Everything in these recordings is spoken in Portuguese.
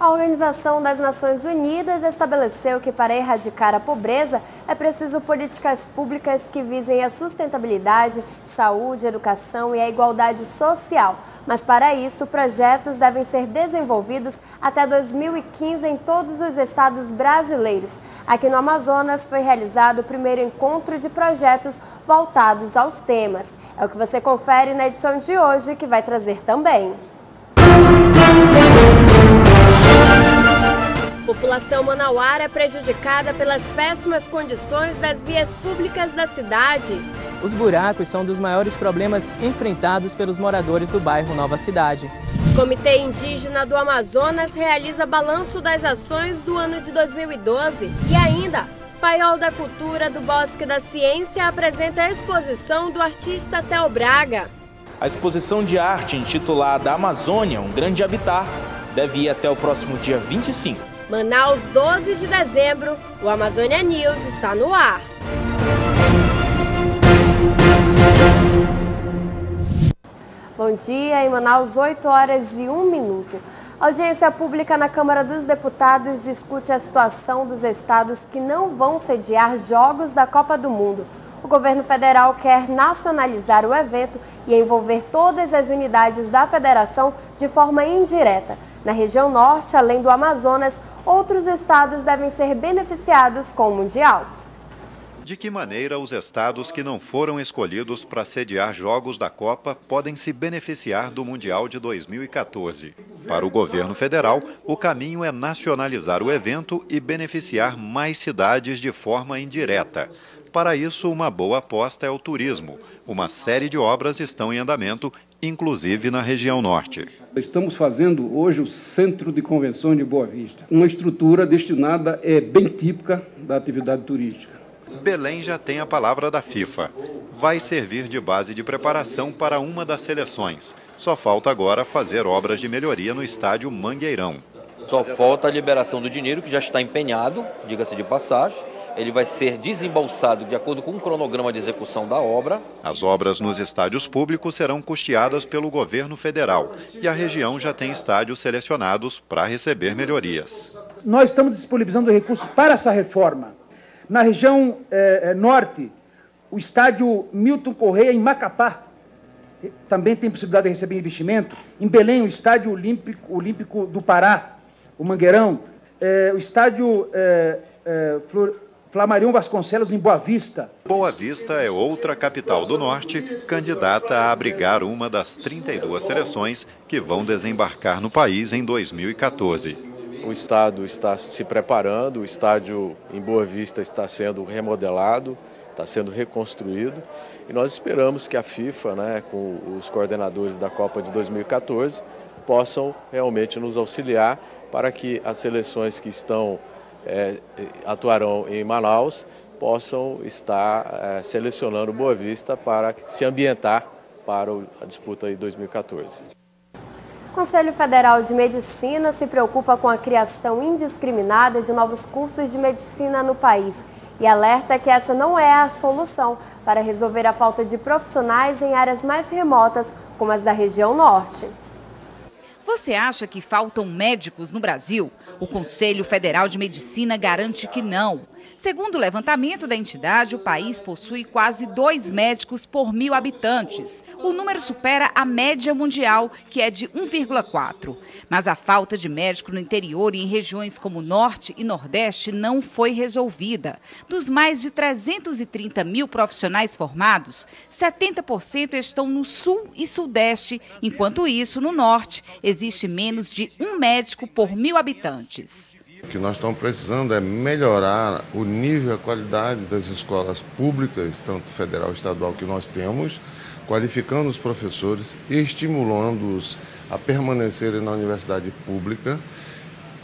A Organização das Nações Unidas estabeleceu que para erradicar a pobreza é preciso políticas públicas que visem a sustentabilidade, saúde, educação e a igualdade social. Mas para isso, projetos devem ser desenvolvidos até 2015 em todos os estados brasileiros. Aqui no Amazonas foi realizado o primeiro encontro de projetos voltados aos temas. É o que você confere na edição de hoje, que vai trazer também. População manauara é prejudicada pelas péssimas condições das vias públicas da cidade. Os buracos são dos maiores problemas enfrentados pelos moradores do bairro Nova Cidade. O Comitê Indígena do Amazonas realiza balanço das ações do ano de 2012. E ainda, Paiol da Cultura do Bosque da Ciência apresenta a exposição do artista Theo Braga. A exposição de arte intitulada Amazônia, um grande habitat, deve ir até o próximo dia 25. Manaus, 12 de dezembro, o Amazônia News está no ar. Bom dia, em Manaus, 8h01. A audiência pública na Câmara dos Deputados discute a situação dos estados que não vão sediar jogos da Copa do Mundo. O governo federal quer nacionalizar o evento e envolver todas as unidades da federação de forma indireta. Na região norte, além do Amazonas, outros estados devem ser beneficiados com o Mundial. De que maneira os estados que não foram escolhidos para sediar jogos da Copa podem se beneficiar do Mundial de 2014? Para o governo federal, o caminho é nacionalizar o evento e beneficiar mais cidades de forma indireta. Para isso, uma boa aposta é o turismo. Uma série de obras estão em andamento, inclusive na região norte. Estamos fazendo hoje o Centro de Convenções de Boa Vista, uma estrutura destinada, bem típica da atividade turística. Belém já tem a palavra da FIFA. Vai servir de base de preparação para uma das seleções. Só falta agora fazer obras de melhoria no estádio Mangueirão. Só falta a liberação do dinheiro, que já está empenhado, diga-se de passagem. Ele vai ser desembolsado de acordo com o cronograma de execução da obra. As obras nos estádios públicos serão custeadas pelo governo federal e a região já tem estádios selecionados para receber melhorias. Nós estamos disponibilizando recursos para essa reforma. Na região norte, o estádio Milton Correia, em Macapá, também tem possibilidade de receber investimento. Em Belém, o estádio Olímpico do Pará, o Mangueirão, o estádio Flamarion Vasconcelos, em Boa Vista. Boa Vista é outra capital do norte, candidata a abrigar uma das 32 seleções que vão desembarcar no país em 2014. O estado está se preparando, o estádio em Boa Vista está sendo remodelado, está sendo reconstruído e nós esperamos que a FIFA, com os coordenadores da Copa de 2014, possam realmente nos auxiliar para que as seleções que atuarão em Manaus possam estar selecionando Boa Vista para se ambientar para a disputa de 2014. O Conselho Federal de Medicina se preocupa com a criação indiscriminada de novos cursos de medicina no país e alerta que essa não é a solução para resolver a falta de profissionais em áreas mais remotas, como as da região norte. Você acha que faltam médicos no Brasil? O Conselho Federal de Medicina garante que não. Segundo o levantamento da entidade, o país possui quase 2 médicos por 1.000 habitantes. O número supera a média mundial, que é de 1,4. Mas a falta de médico no interior e em regiões como Norte e Nordeste não foi resolvida. Dos mais de 330 mil profissionais formados, 70% estão no Sul e Sudeste. Enquanto isso, no Norte, existe menos de 1 médico por 1.000 habitantes. O que nós estamos precisando é melhorar o nível e a qualidade das escolas públicas, tanto federal e estadual, que nós temos, qualificando os professores e estimulando-os a permanecerem na universidade pública.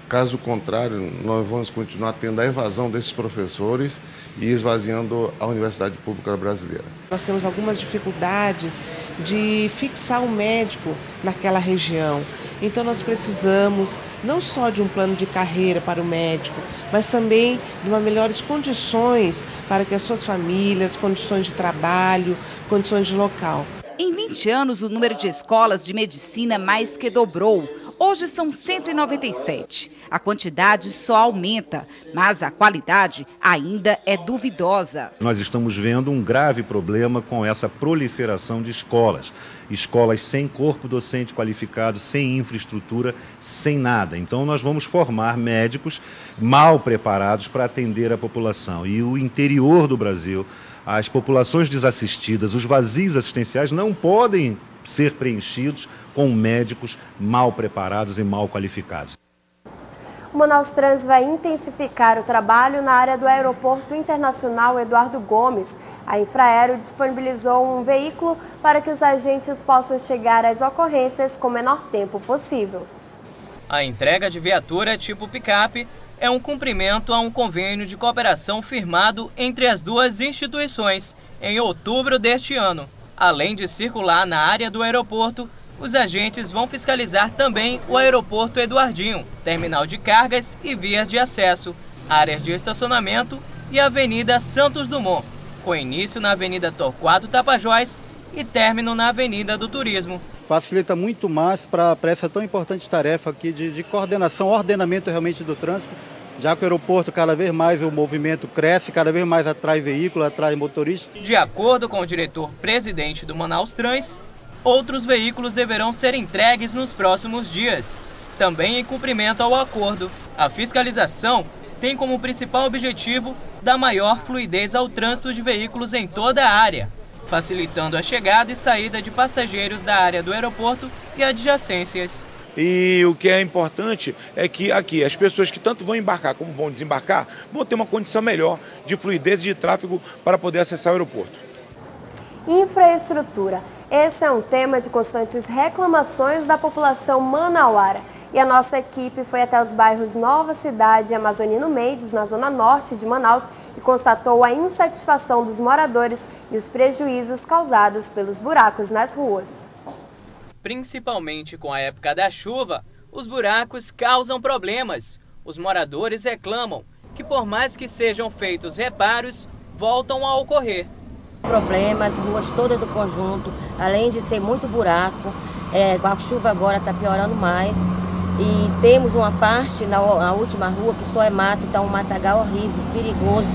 Caso contrário, nós vamos continuar tendo a evasão desses professores e esvaziando a universidade pública brasileira. Nós temos algumas dificuldades de fixar o médico naquela região. Então nós precisamos não só de um plano de carreira para o médico, mas também de melhores condições para que as suas famílias, condições de trabalho, condições de local. Em 20 anos, o número de escolas de medicina mais que dobrou. Hoje são 197. A quantidade só aumenta, mas a qualidade ainda é duvidosa. Nós estamos vendo um grave problema com essa proliferação de escolas. Escolas sem corpo docente qualificado, sem infraestrutura, sem nada. Então nós vamos formar médicos mal preparados para atender a população. E o interior do Brasil, as populações desassistidas, os vazios assistenciais não podem ser preenchidos com médicos mal preparados e mal qualificados. O Manaus Trans vai intensificar o trabalho na área do Aeroporto Internacional Eduardo Gomes. A Infraero disponibilizou um veículo para que os agentes possam chegar às ocorrências com o menor tempo possível. A entrega de viatura tipo picape é um cumprimento a um convênio de cooperação firmado entre as duas instituições em outubro deste ano. Além de circular na área do aeroporto, os agentes vão fiscalizar também o aeroporto Eduardinho, terminal de cargas e vias de acesso, áreas de estacionamento e a Avenida Santos Dumont, com início na Avenida Torquato Tapajós e término na Avenida do Turismo. Facilita muito mais para essa tão importante tarefa aqui de coordenação, ordenamento realmente do trânsito, já que o aeroporto cada vez mais o movimento cresce, cada vez mais atrai veículo, atrai motorista. De acordo com o diretor-presidente do Manaus Trans, outros veículos deverão ser entregues nos próximos dias, também em cumprimento ao acordo. A fiscalização tem como principal objetivo dar maior fluidez ao trânsito de veículos em toda a área, facilitando a chegada e saída de passageiros da área do aeroporto e adjacências. E o que é importante é que aqui as pessoas que tanto vão embarcar como vão desembarcar vão ter uma condição melhor de fluidez e de tráfego para poder acessar o aeroporto. Infraestrutura. Esse é um tema de constantes reclamações da população manauara. E a nossa equipe foi até os bairros Nova Cidade e Amazonino Mendes, na zona norte de Manaus, e constatou a insatisfação dos moradores e os prejuízos causados pelos buracos nas ruas. Principalmente com a época da chuva, os buracos causam problemas. Os moradores reclamam que, por mais que sejam feitos reparos, voltam a ocorrer. Problemas, ruas todas do conjunto, além de ter muito buraco, com a chuva agora está piorando mais. E temos uma parte na última rua que só é mato, está um matagal horrível, perigoso.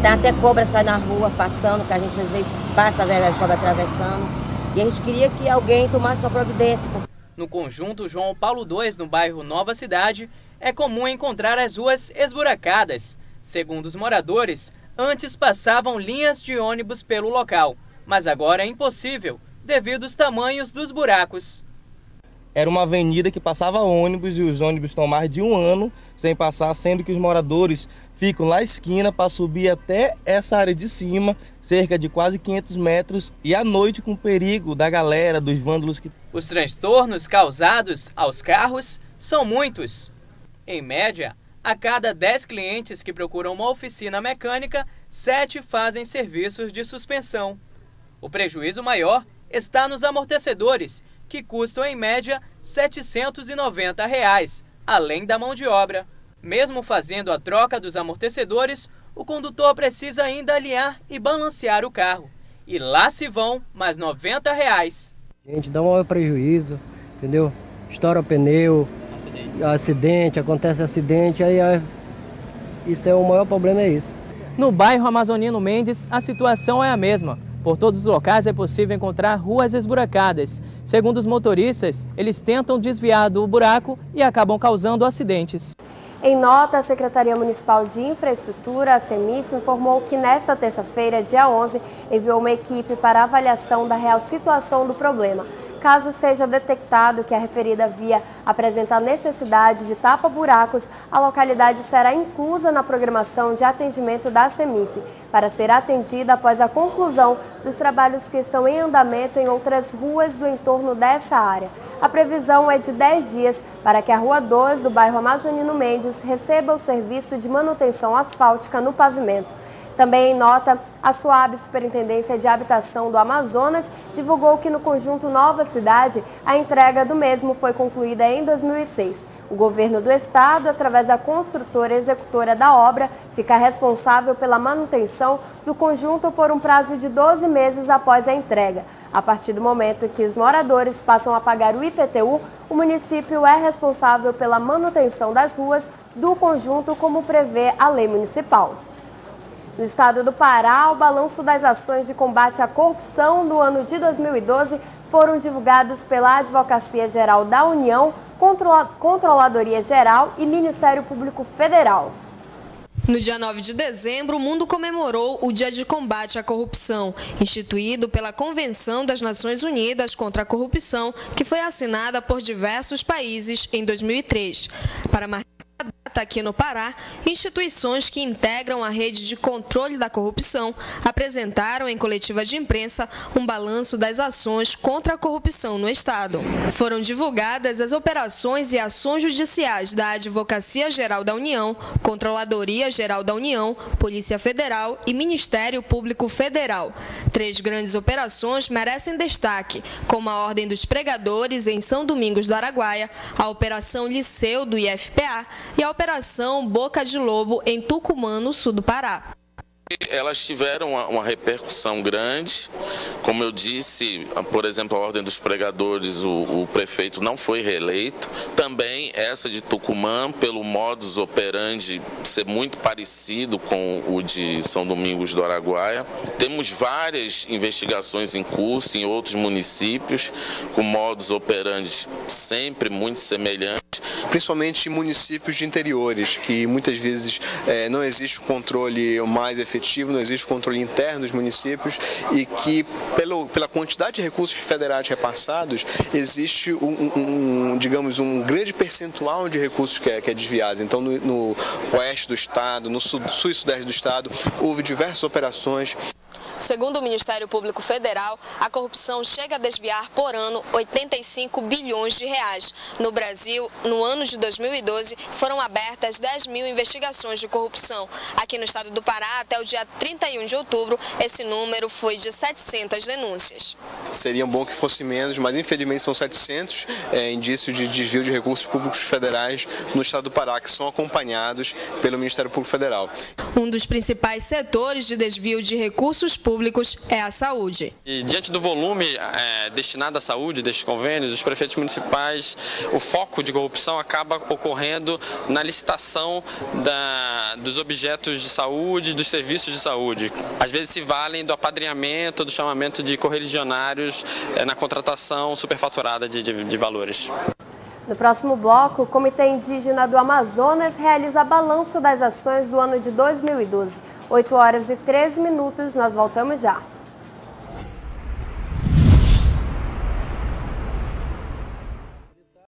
Tá até cobra sai na rua passando, que a gente às vezes passa a velha cobra atravessando. E a gente queria que alguém tomasse sua providência. No conjunto João Paulo II, no bairro Nova Cidade, é comum encontrar as ruas esburacadas. Segundo os moradores, antes passavam linhas de ônibus pelo local, mas agora é impossível, devido aos tamanhos dos buracos. Era uma avenida que passava ônibus e os ônibus estão mais de um ano sem passar, sendo que os moradores ficam lá na esquina para subir até essa área de cima, cerca de quase 500 metros, e à noite com perigo da galera, dos vândalos. Os transtornos causados aos carros são muitos. Em média, a cada 10 clientes que procuram uma oficina mecânica, 7 fazem serviços de suspensão. O prejuízo maior está nos amortecedores, que custam em média R$ 790, além da mão de obra. Mesmo fazendo a troca dos amortecedores, o condutor precisa ainda alinhar e balancear o carro. E lá se vão mais R$ 90. Gente, dá um maior prejuízo, entendeu? Estoura o pneu, acontece acidente, isso é o maior problema, é isso. No bairro Amazonino Mendes, a situação é a mesma. Por todos os locais é possível encontrar ruas esburacadas. Segundo os motoristas, eles tentam desviar do buraco e acabam causando acidentes. Em nota, a Secretaria Municipal de Infraestrutura, a CEMIF, informou que nesta terça-feira, dia 11, enviou uma equipe para avaliação da real situação do problema. Caso seja detectado que a referida via apresenta necessidade de tapa-buracos, a localidade será inclusa na programação de atendimento da CEMIF, para ser atendida após a conclusão dos trabalhos que estão em andamento em outras ruas do entorno dessa área. A previsão é de 10 dias para que a Rua 2 do bairro Amazonino Mendes receba o serviço de manutenção asfáltica no pavimento. Também em nota, a SUAB, Superintendência de Habitação do Amazonas, divulgou que no conjunto Nova Cidade, a entrega do mesmo foi concluída em 2006. O governo do estado, através da construtora executora da obra, fica responsável pela manutenção do conjunto por um prazo de 12 meses após a entrega. A partir do momento que os moradores passam a pagar o IPTU, o município é responsável pela manutenção das ruas do conjunto, como prevê a lei municipal. No estado do Pará, o balanço das ações de combate à corrupção do ano de 2012 foram divulgados pela Advocacia Geral da União, Controladoria Geral e Ministério Público Federal. No dia 9 de dezembro, o mundo comemorou o Dia de Combate à Corrupção, instituído pela Convenção das Nações Unidas contra a Corrupção, que foi assinada por diversos países em 2003. Para marcar a data aqui no Pará, instituições que integram a rede de controle da corrupção apresentaram em coletiva de imprensa um balanço das ações contra a corrupção no estado. Foram divulgadas as operações e ações judiciais da Advocacia Geral da União, Controladoria Geral da União, Polícia Federal e Ministério Público Federal. 3 grandes operações merecem destaque, como a Ordem dos Pregadores em São Domingos do Araguaia, a Operação Liceu do IFPA e a Operação Boca de Lobo em Tucumã, no sul do Pará. Elas tiveram uma repercussão grande. Como eu disse, por exemplo, a Ordem dos Pregadores, o prefeito não foi reeleito. Também essa de Tucumã, pelo modus operandi ser muito parecido com o de São Domingos do Araguaia. Temos várias investigações em curso em outros municípios, com modus operandi sempre muito semelhantes. Principalmente em municípios de interiores, que muitas vezes não existe o controle mais efetivo, não existe o controle interno dos municípios e que, pela quantidade de recursos federais repassados, existe digamos, um grande percentual de recursos que é desviado. Então, no oeste do estado, no sul e sudeste do estado, houve diversas operações. Segundo o Ministério Público Federal, a corrupção chega a desviar por ano 85 bilhões de reais. No Brasil, no ano de 2012, foram abertas 10 mil investigações de corrupção. Aqui no estado do Pará, até o dia 31 de outubro, esse número foi de 700 denúncias. Seria bom que fosse menos, mas infelizmente são 700 indícios de desvio de recursos públicos federais no estado do Pará, que são acompanhados pelo Ministério Público Federal. Um dos principais setores de desvio de recursos públicos é a saúde. E diante do volume destinado à saúde destes convênios, os prefeitos municipais, o foco de corrupção acaba ocorrendo na licitação dos objetos de saúde, dos serviços de saúde. Às vezes se valem do apadrinhamento, do chamamento de correligionários na contratação superfaturada de valores. No próximo bloco, o Comitê Indígena do Amazonas realiza balanço das ações do ano de 2012. 8 horas e 13 minutos, nós voltamos já.